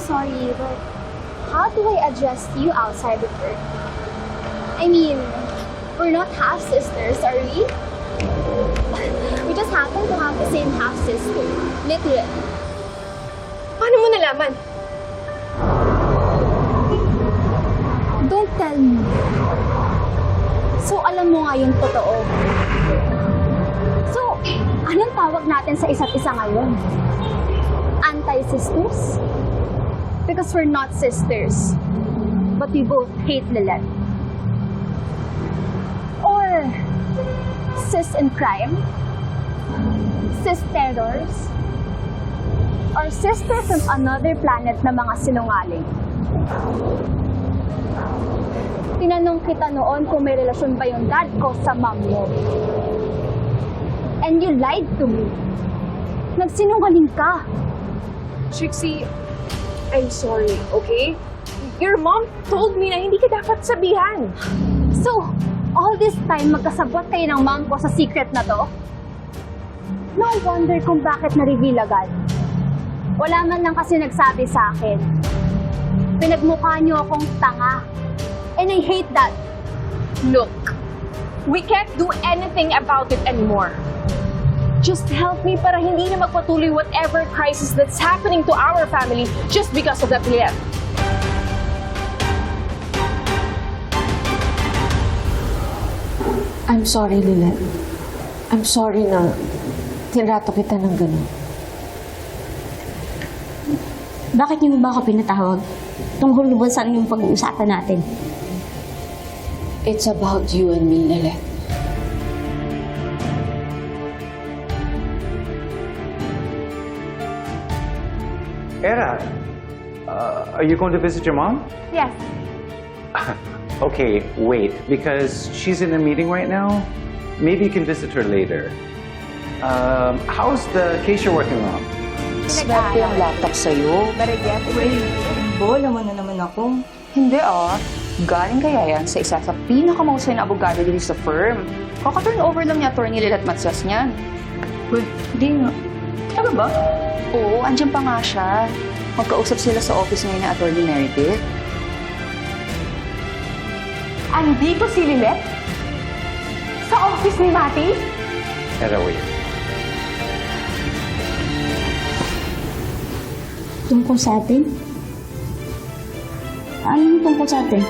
sorry, but how do I address you outside of work? I mean, we're not half-sisters, are we? We just happen to have the same half-sister. Literally. Paano mo nalaman? Don't tell me. So, alam mo nga yung totoo. So, anong tawag natin sa isa't isa ngayon? Anti-sisters? Because we're not sisters. But we both hate Lilith. Or, sis in crime? Sis terrors? Or sister from another planet na mga sinungaling? Tinanong kita noon kung may relasyon ba yung dad ko sa mom mo. And you lied to me. Nagsinungaling ka. Trixie, I'm sorry, okay? Your mom told me na hindi ka dapat sabihan. So, all this time magkasabot kayo ng mom ko sa secret na to? No wonder kung bakit na-reveal agad. Wala man lang kasi nagsabi sa akin. Pinagmukha niyo akong tanga. And I hate that. Look, we can't do anything about it anymore. Just help me para hindi na magpatuloy whatever crisis that's happening to our family just because of that Lilith. I'm sorry, Lilith. I'm sorry na tinrato kita ng gano'n. Bakit niyo ba ako pinatawag? Tungkol ba saan yung pag-uusapan natin? It's about you and me, Lilith. Era, are you going to visit your mom? Yes. Okay, wait, because she's in a meeting right now. Maybe you can visit her later. How's the case you're working on? Swerte yung laptop sa'yo. Bola mo na naman ako. Hindi Galing kaya yan sa isa sa pinakamahusay na abogado dito sa firm. Kaka-turn over lang niya Atty. Lilith Matias niyan. Uy, hindi nga. Talaga ba? Oo, andyan pa nga siya. Magkausap sila sa office ngayon na Atty. Meredith. Andito si Lilith? Sa office ni Mati? Era, wait. Tungkol sa atin? Ano yung tungkol sa atin?